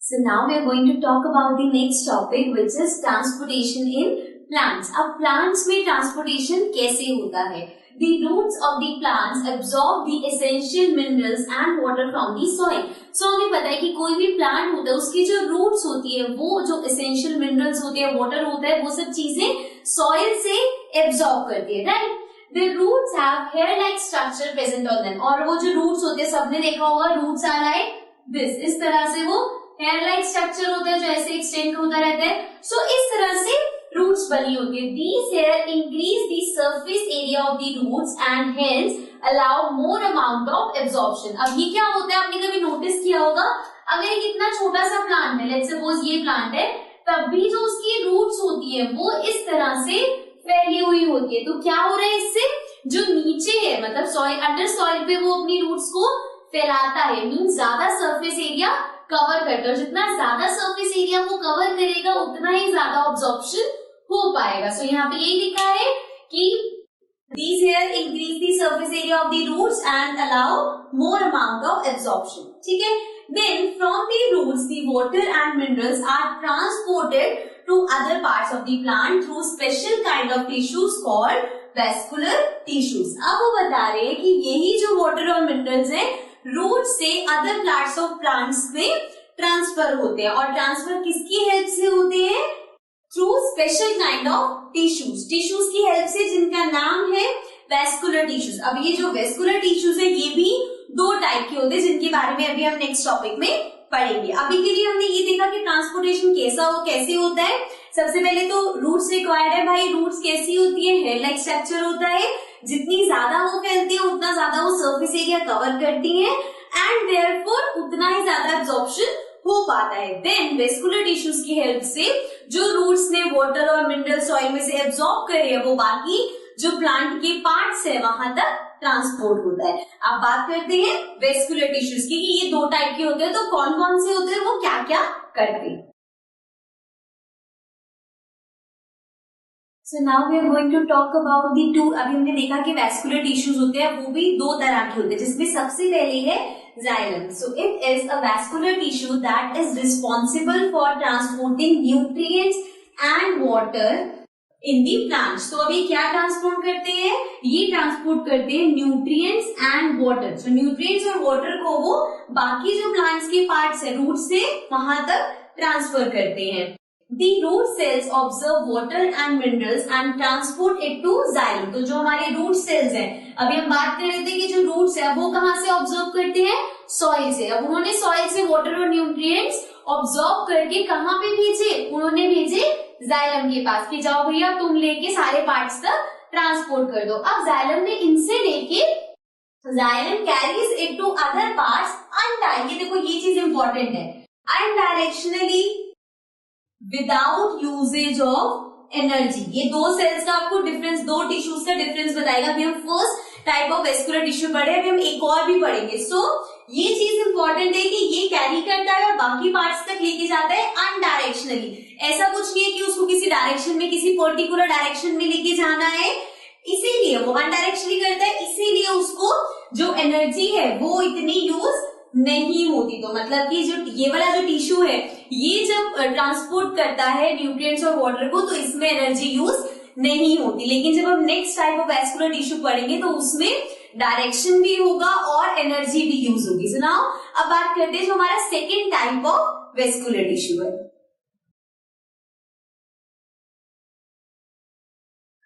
So now we are going to talk about the next topic, which is transportation in plants. अब plants में transportation कैसे होता है? The roots of the plants absorb the essential minerals and water from the soil. So हमें पता है कि कोई भी plant होता है, उसकी जो roots होती है, वो जो essential minerals होते हैं, water होता है, वो सब चीजें soil से absorb करती है, right? The roots have hair-like structure present on them. और वो जो roots होते हैं, सबने देखा होगा, roots are like this. इस तरह से वो हेयर लाइक स्ट्रक्चर होता है जो ऐसे एक्सटेंड होता रहता है. सो इस तरह से रूट्स बनी होती है. These hair increase the surface area of the roots and hence allow more amount of absorption. अब ये क्या होता है, आपने कभी नोटिस किया होगा, अगर एक इतना छोटा सा प्लांट है, लेट्स सपोज ये प्लांट है, तब भी जो उसकी रूट्स होती है वो इस तरह से फैली हुई होती है. तो क्या हो रहा है, इससे जो नीचे है, मतलब सॉइल, अंडर सॉइल पे वो अपनी रूट्स को फैलाता है. मीन्स ज्यादा सरफेस एरिया कवर करता है. जितना ज्यादा सरफेस एरिया वो कवर करेगा, उतना ही ज्यादा ऑब्जॉर्प्शन हो पाएगा. सो यहाँ पे यही लिखा है कि these hair increase the surface area of the roots and allow more amount of absorption. ठीक है. Then from the roots the water and minerals are transported to other parts of the plant through special kind of tissues called vascular tissues. अब वो बता रहे हैं कि यही जो वाटर और मिनरल्स है, रूट से अदर पार्ट्स ऑफ प्लांट्स में ट्रांसफर होते हैं. और ट्रांसफर किसकी हेल्प से होते हैं? Through special kind of tissues. Tissues की हेल्प से, जिनका नाम है वेस्कुलर टिश्यूज. अब ये जो वेस्कुलर टिश्यूज है, ये भी दो टाइप के होते हैं, जिनके बारे में अभी हम नेक्स्ट टॉपिक में पढ़ेंगे. अभी के लिए हमने ये देखा कि ट्रांसपोर्टेशन कैसे होता है. सबसे पहले तो रूट्स रिक्वायर्ड है. भाई रूट्स कैसी होती है? हेयर लाइक स्ट्रक्चर होता है. जितनी ज्यादा वो फैलती है, उतना ज्यादा वो सरफेस एरिया कवर करती है एंड देयरफॉर उतना ही ज्यादा एब्जॉर्प्शन हो पाता है. देन वेस्कुलर टिश्यूज की हेल्प से जो रूट्स ने वाटर और मिनरल सॉइल में से एब्जॉर्ब करे हैं, वो बाकी जो प्लांट के पार्ट्स है वहां तक ट्रांसपोर्ट होता है. अब बात करते हैं वेस्कुलर टिश्यूज की, कि ये दो टाइप के होते हैं. तो कौन कौन से होते हैं, वो क्या क्या करते हैं. So now we are going to talk about the two. अभी हमने देखा कि वेस्कुलर टिश्यूज होते हैं, वो भी दो तरह के होते हैं, जिसमें सबसे पहले है xylem. So it is a vascular tissue that is responsible for transporting nutrients and water in the plants. तो अभी क्या ट्रांसपोर्ट करते हैं? ये ट्रांसपोर्ट करते हैं nutrients and water. So nutrients और वाटर को वो बाकी जो प्लांट्स के पार्ट्स है, रूट से वहां तक ट्रांसफर करते हैं. The root cells observe water and minerals and transport it to xylem. तो जो हमारे रूट सेल्स हैं, अभी हम बात कर रहे थे कि जो रूट्स है वो कहाँ से ऑब्जर्व करते हैं? सॉइल से. अब उन्होंने सॉइल से वाटर और न्यूट्रिएंट्स ऑब्जर्व करके कहाँ पे भेजे? उन्होंने भेजे जाइलम के पास, कि जाओ भैया तुम लेके सारे पार्ट्स तक ट्रांसपोर्ट कर दो. अब जाइलम ने इनसे लेके, xylem carries it to other parts unidirectionally. देखो ये चीज इंपॉर्टेंट है, unidirectionally without uses of energy. ये दो सेल्स का आपको डिफरेंस, दो टिश्यूज का डिफरेंस बताएगा. अभी हम first type of vascular tissue पढ़े, अभी हम एक और भी पढ़ेंगे. सो ये चीज इंपॉर्टेंट है कि ये कैरी करता है और बाकी पार्ट्स तक लेके जाता है अनडायरेक्शनली. ऐसा कुछ नहीं है कि उसको किसी डायरेक्शन में, किसी पर्टिकुलर डायरेक्शन में लेके जाना है, इसीलिए वो अनडायरेक्शनली करता है. इसीलिए उसको जो एनर्जी है वो इतनी यूज नहीं होती. तो मतलब कि जो ये वाला जो टिश्यू है, ये जब ट्रांसपोर्ट करता है न्यूट्रिएंट्स और वाटर को, तो इसमें एनर्जी यूज नहीं होती. लेकिन जब हम next type of vascular tissue पढ़ेंगे, तो उसमें डायरेक्शन भी होगा और एनर्जी भी यूज होगी. सो नाउ अब बात करते हैं जो हमारा second type of vascular tissue है.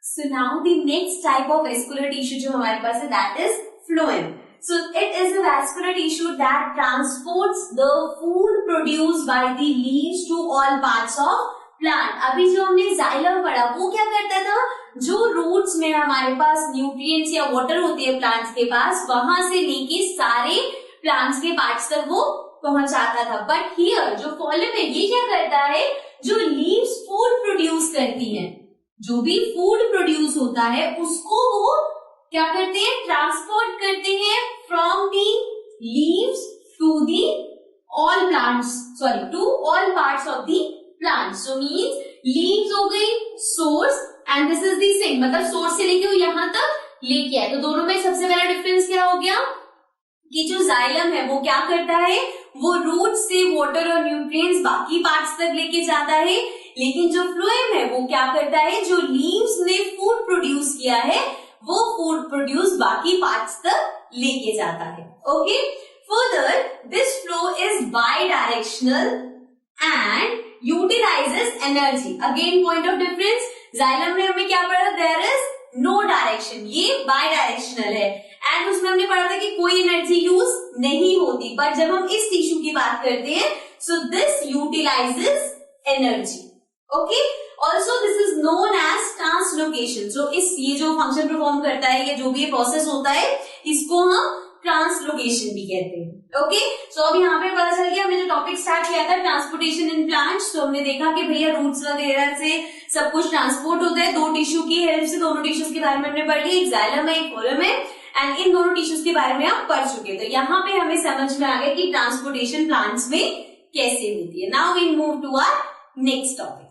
So now the next type of vascular tissue जो हमारे पास है, that is phloem. So it is a vascular tissue that transports the food produced by the leaves to all parts of plant. अभी जो हमने xylem पढ़ा, वो क्या करता था? जो रूट्स में हमारे पास न्यूट्रिएंट्स या वाटर होते हैं प्लांट्स के पास, वहां से लेके सारे प्लांट्स के पार्ट्स तक वो पहुंचाता था. बट हियर जो फॉलोम है, ये क्या करता है? जो लीव्स फूड प्रोड्यूस करती हैं, जो भी फूड प्रोड्यूस होता है, उसको वो क्या करते हैं? ट्रांसपोर्ट करते हैं from the leaves to the all plants, sorry to all parts of the plant. So means leaves हो गई source and this is the sink, मतलब सोर्स से लेके वो यहाँ तक लेके आए. तो दोनों में सबसे पहला डिफरेंस क्या हो गया? कि जो जाइलम है वो क्या करता है, वो रूट से वाटर और न्यूट्रिएंट्स बाकी पार्ट्स तक लेके जाता है, लेकिन जो फ्लोएम है वो क्या करता है, जो लीव्स ने फूड प्रोड्यूस किया है वो फूड प्रोड्यूस बाकी पार्ट्स तक लेके जाता है. Okay, further this flow is by directional and utilises energy. Again point of difference, xylem में हमें क्या पढ़ा, देयर इज नो डायरेक्शन, ये बाय डायरेक्शनल है एंड उसमें हमने पढ़ा था कि कोई एनर्जी यूज नहीं होती. पर जब हम इस टिश्यू की बात करते हैं, so this utilizes energy. Okay, also this is known as translocation. So इस ये जो फंक्शन परफॉर्म करता है, ये जो भी प्रोसेस होता है, इसको हम ट्रांसलोकेशन भी कहते हैं. ओके, सो अब यहाँ पे पता चल गया, हमने जो टॉपिक स्टार्ट किया था ट्रांसपोर्टेशन इन प्लांट्स, तो हमने देखा कि भैया रूट्स वगैरह से सब कुछ ट्रांसपोर्ट होता है दो टिश्यू की हेल्प से. दोनों टिश्यूज के बारे में हमने पढ़ लिया, एक जाइलम है एक फ्लोएम है, एंड इन दोनों टिश्यूज के बारे में आप पढ़ चुके. तो यहाँ पे हमें समझ में आ गया कि ट्रांसपोर्टेशन प्लांट्स में कैसे होती है. Now we move to our next topic.